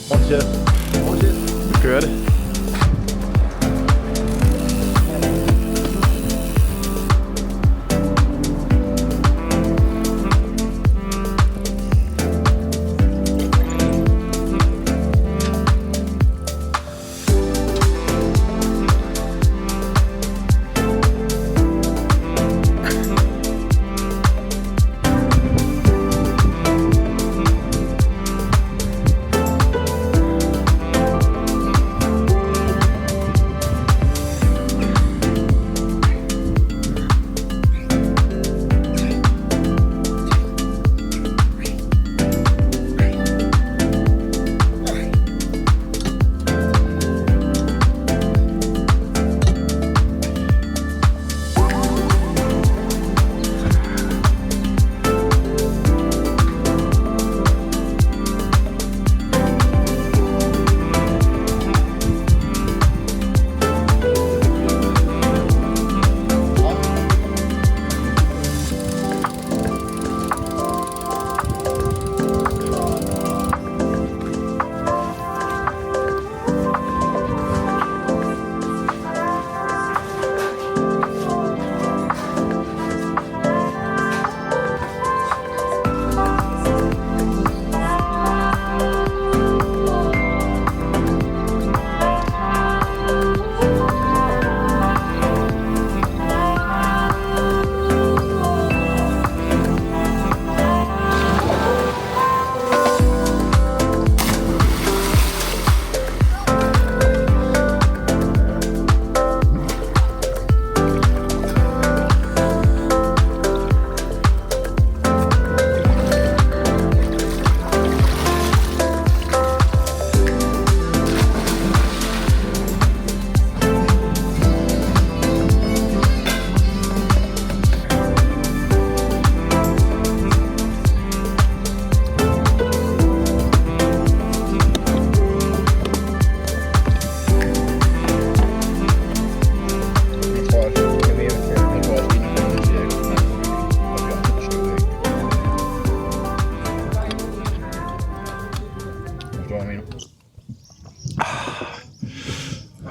Fortsæt. Vi kører det.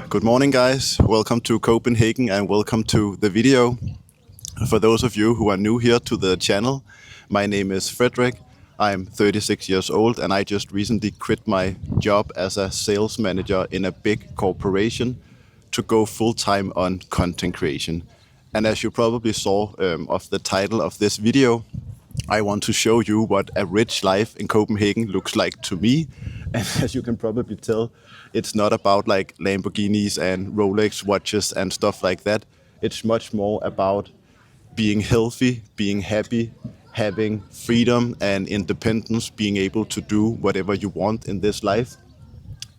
Good morning, guys. Welcome to Copenhagen and welcome to the video. For those of you who are new here to the channel, my name is Frederick. I'm 36 years old and I just recently quit my job as a sales manager in a big corporation to go full-time on content creation. And as you probably saw of the title of this video, I want to show you what a rich life in Copenhagen looks like to me. And as you can probably tell, it's not about like Lamborghinis and Rolex watches and stuff like that. It's much more about being healthy, being happy, having freedom and independence, being able to do whatever you want in this life,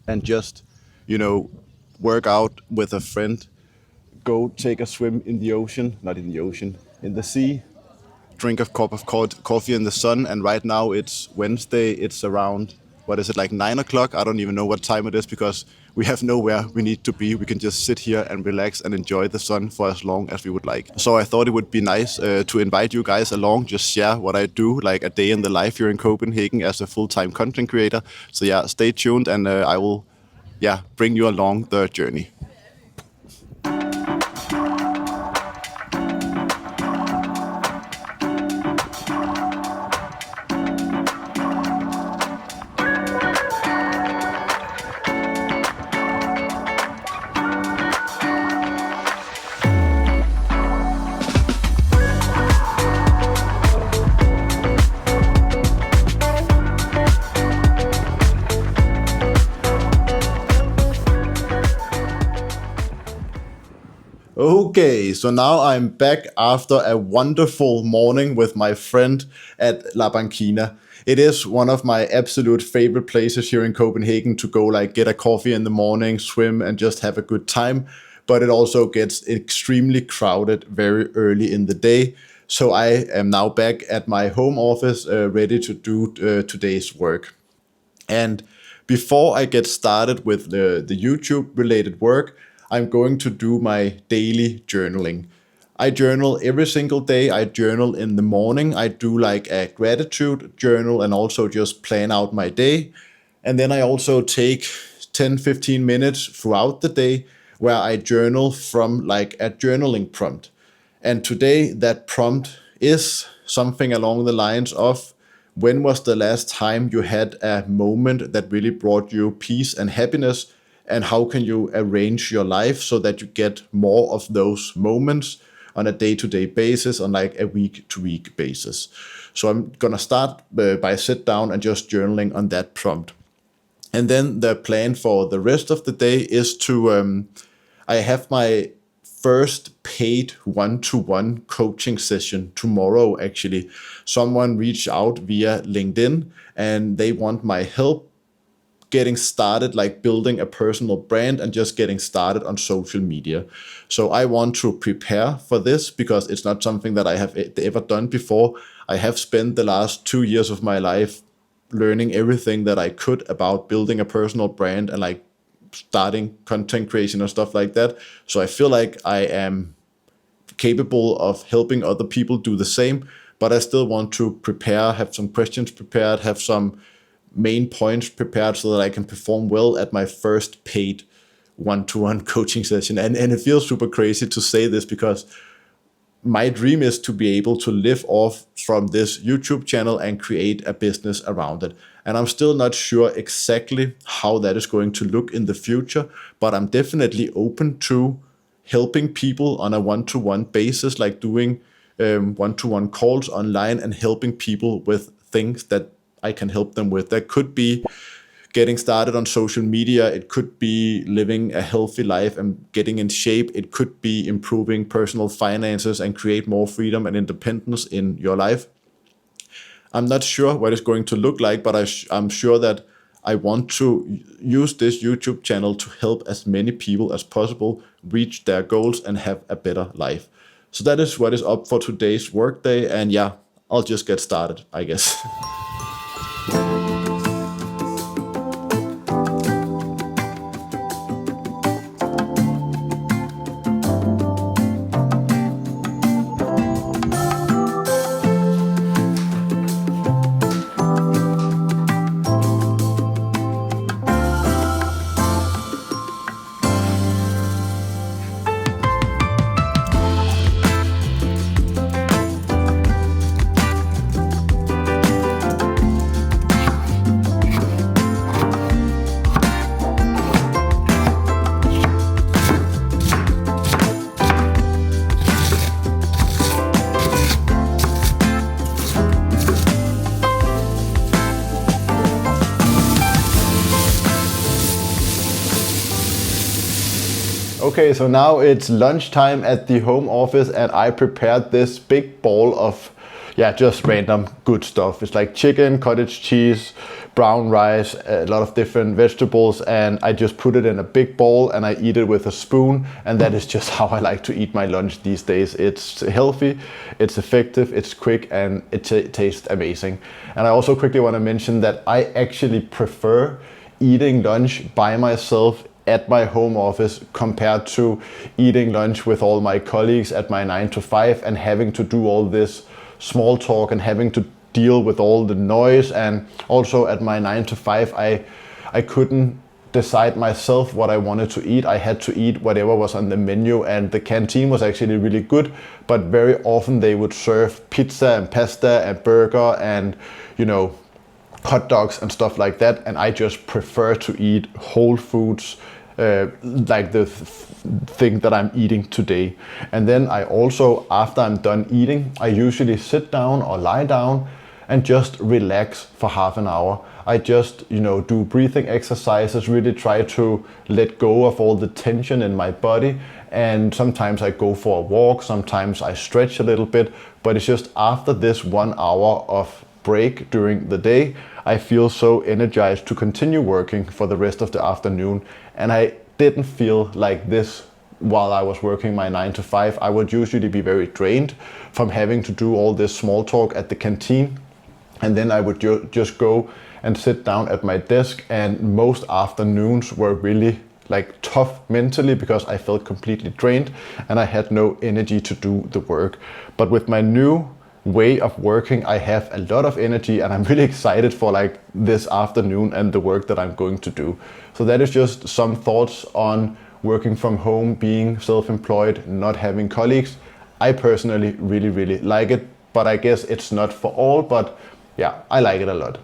and just, work out with a friend, go take a swim in the ocean, not in the ocean, in the sea, drink a cup of coffee in the sun. And right now it's Wednesday, it's around, 9 o'clock? I don't even know what time it is because we have nowhere we need to be. We can just sit here and relax and enjoy the sun for as long as we would like. So I thought it would be nice to invite you guys along, just share what I do, like a day in the life here in Copenhagen as a full-time content creator. So yeah, stay tuned and I will bring you along the journey. Okay, so now I'm back after a wonderful morning with my friend at La Banchina. It is one of my absolute favorite places here in Copenhagen to go get a coffee in the morning, swim and just have a good time. But it also gets extremely crowded very early in the day. So I am now back at my home office ready to do today's work. And before I get started with the YouTube related work, I'm going to do my daily journaling. I journal every single day. I journal in the morning. I do a gratitude journal and also just plan out my day. And then I also take 10-15 minutes throughout the day where I journal from like a journaling prompt. And today that prompt is something along the lines of, when was the last time you had a moment that really brought you peace and happiness? And how can you arrange your life so that you get more of those moments on a day-to-day basis, on like a week-to-week basis? So I'm gonna start by sit down and just journaling on that prompt. And then the plan for the rest of the day is to, I have my first paid one-to-one coaching session tomorrow, actually. Someone reached out via LinkedIn and they want my help getting started, like building a personal brand and just getting started on social media. So I want to prepare for this because it's not something that I have ever done before. I have spent the last 2 years of my life learning everything that I could about building a personal brand and like starting content creation and stuff like that. So I feel like I am capable of helping other people do the same, but I still want to prepare, have some questions prepared, have some main points prepared so that I can perform well at my first paid one-to-one coaching session. And it feels super crazy to say this because my dream is to be able to live off from this YouTube channel and create a business around it. And I'm still not sure exactly how that is going to look in the future, but I'm definitely open to helping people on a one-to-one basis, like doing one-to-one calls online and helping people with things that I can help them with. That could be getting started on social media. It could be living a healthy life and getting in shape. It could be improving personal finances and create more freedom and independence in your life. I'm not sure what it's going to look like, but I'm sure that I want to use this YouTube channel to help as many people as possible reach their goals and have a better life. So that is what is up for today's workday. And yeah, I'll just get started, I guess. Okay, so now it's lunchtime at the home office and I prepared this big bowl of, just random good stuff. It's like chicken, cottage cheese, brown rice, a lot of different vegetables, and I just put it in a big bowl and I eat it with a spoon, and that is just how I like to eat my lunch these days. It's healthy, it's effective, it's quick, and it tastes amazing. And I also quickly want to mention that I actually prefer eating lunch by myself at my home office compared to eating lunch with all my colleagues at my 9 to 5 and having to do all this small talk and having to deal with all the noise. And also at my 9 to 5, I couldn't decide myself what I wanted to eat. I had to eat whatever was on the menu, and the canteen was actually really good, but very often they would serve pizza and pasta and burger and, hot dogs and stuff like that. And I just prefer to eat whole foods, like the thing that I'm eating today. And then I also, after I'm done eating, I usually sit down or lie down and just relax for half an hour. I just, do breathing exercises, really try to let go of all the tension in my body. And sometimes I go for a walk, sometimes I stretch a little bit, but it's just after this 1 hour of break during the day, I feel so energized to continue working for the rest of the afternoon. And I didn't feel like this while I was working my 9 to 5. I would usually be very drained from having to do all this small talk at the canteen. And then I would just go and sit down at my desk, and most afternoons were really like tough mentally because I felt completely drained and I had no energy to do the work. But with my new way of working, I have a lot of energy and I'm really excited for like this afternoon and the work that I'm going to do. So that is just some thoughts on working from home, being self-employed, not having colleagues. I personally really like it, but I guess it's not for all, but yeah, I like it a lot.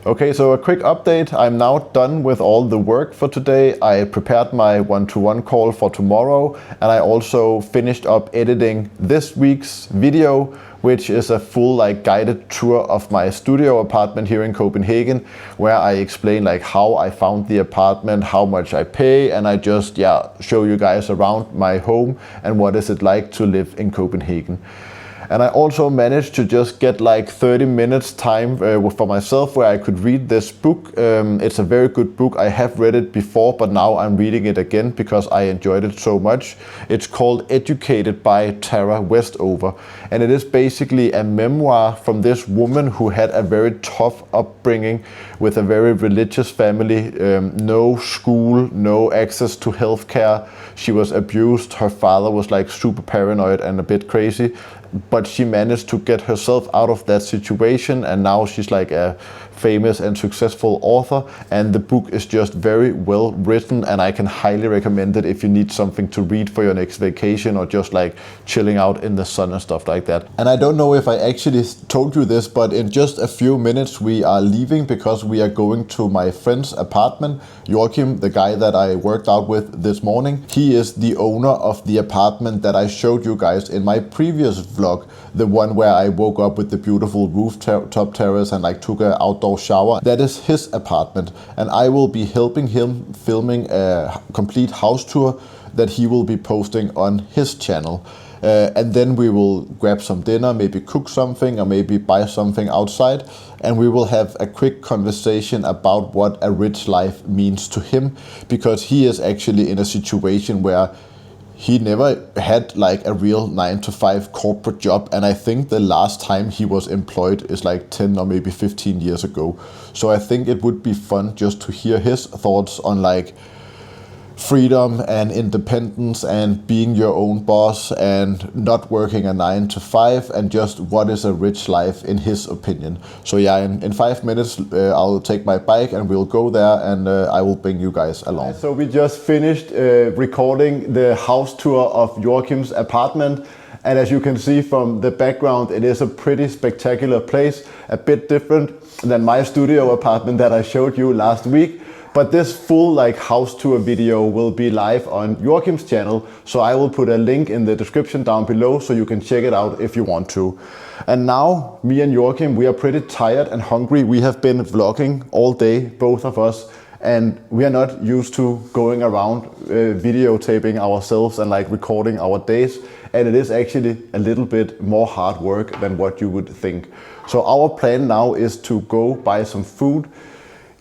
Okay, so a quick update. I'm now done with all the work for today. I prepared my one-to-one call for tomorrow, and I also finished up editing this week's video, which is a full like guided tour of my studio apartment here in Copenhagen, where I explain like how I found the apartment, how much I pay, and I just show you guys around my home and what is it like to live in Copenhagen. And I also managed to just get like 30 minutes time for myself where I could read this book. It's a very good book. I have read it before, but now I'm reading it again because I enjoyed it so much. It's called Educated by Tara Westover. And it is basically a memoir from this woman who had a very tough upbringing with a very religious family, no school, no access to healthcare. She was abused. Her father was like super paranoid and a bit crazy. But she managed to get herself out of that situation, and now she's like a famous and successful author, and the book is just very well written, and I can highly recommend it if you need something to read for your next vacation or just like chilling out in the sun and stuff like that. And I don't know if I actually told you this, but in just a few minutes we are leaving because we are going to my friend's apartment. Joachim, the guy that I worked out with this morning, he is the owner of the apartment that I showed you guys in my previous vlog, the one where I woke up with the beautiful rooftop terrace and like took an outdoor shower. That is his apartment, and I will be helping him filming a complete house tour that he will be posting on his channel. And then we will grab some dinner, maybe cook something or maybe buy something outside, and we will have a quick conversation about what a rich life means to him, because he is actually in a situation where he never had like a real 9-to-5 corporate job, and I think the last time he was employed is like 10 or maybe 15 years ago. So I think it would be fun just to hear his thoughts on like freedom and independence and being your own boss and not working a 9-to-5, and just what is a rich life in his opinion. So yeah, in 5 minutes I'll take my bike and we'll go there, and I will bring you guys along. So we just finished recording the house tour of Joachim's apartment, and as you can see from the background, it is a pretty spectacular place, a bit different than my studio apartment that I showed you last week. But this full like house tour video will be live on Joachim's channel, so I will put a link in the description down below so you can check it out if you want to. And now, me and Joachim, we are pretty tired and hungry. We have been vlogging all day, both of us, and we are not used to going around videotaping ourselves and like recording our days. And it is actually a little bit more hard work than what you would think. So our plan now is to go buy some food,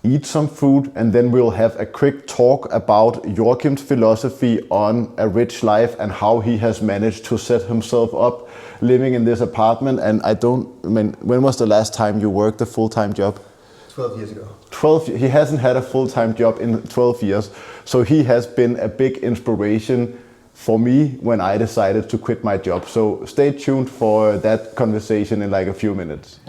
eat some food, and then we'll have a quick talk about Joachim's philosophy on a rich life and how he has managed to set himself up living in this apartment. And when was the last time you worked a full-time job? 12 years ago. 12. He hasn't had a full-time job in 12 years. So he has been a big inspiration for me when I decided to quit my job. So stay tuned for that conversation in like a few minutes.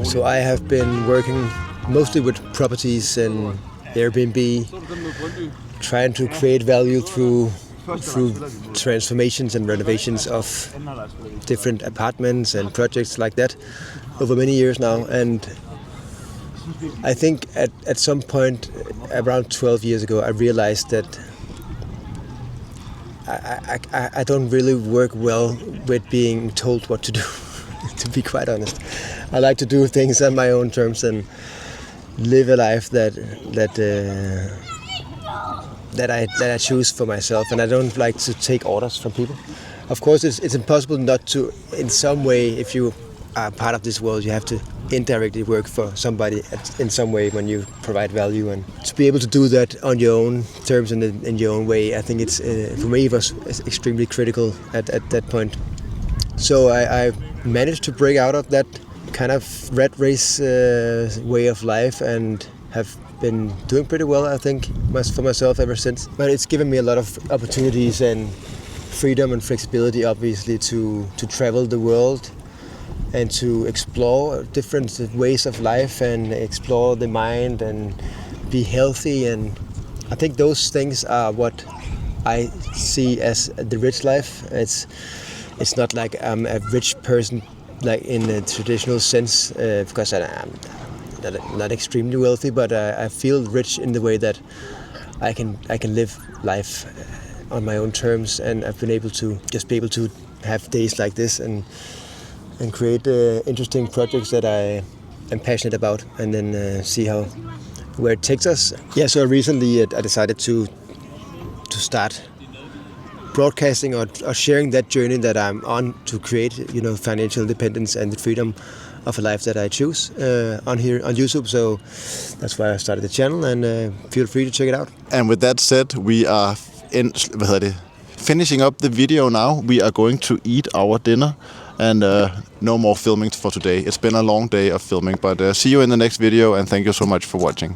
So I have been working mostly with properties and Airbnb, trying to create value through transformations and renovations of different apartments and projects like that over many years now. And I think at some point around 12 years ago I realized that I don't really work well with being told what to do. To be quite honest, I like to do things on my own terms and live a life that I choose for myself, and I don't like to take orders from people. Of course, it's impossible not to, in some way, if you are part of this world, you have to indirectly work for somebody in some way when you provide value, and to be able to do that on your own terms and in your own way, I think it's for me it was extremely critical at that point. So I managed to break out of that kind of rat race way of life and have been doing pretty well, I think, for myself ever since. But it's given me a lot of opportunities and freedom and flexibility, obviously, to travel the world and to explore different ways of life and explore the mind and be healthy. And I think those things are what I see as the rich life. It's not like I'm a rich person, like in a traditional sense, because I'm not extremely wealthy, but I feel rich in the way that I can live life on my own terms, and I've been able to just be able to have days like this and create interesting projects that I am passionate about, and then see where it takes us. Yeah, so recently I decided to start broadcasting or sharing that journey that I'm on to create, financial independence and the freedom of a life that I choose on YouTube. So that's why I started the channel, and feel free to check it out. And with that said, we are finishing up the video now. We are going to eat our dinner, and no more filming for today. It's been a long day of filming, but see you in the next video, and thank you so much for watching.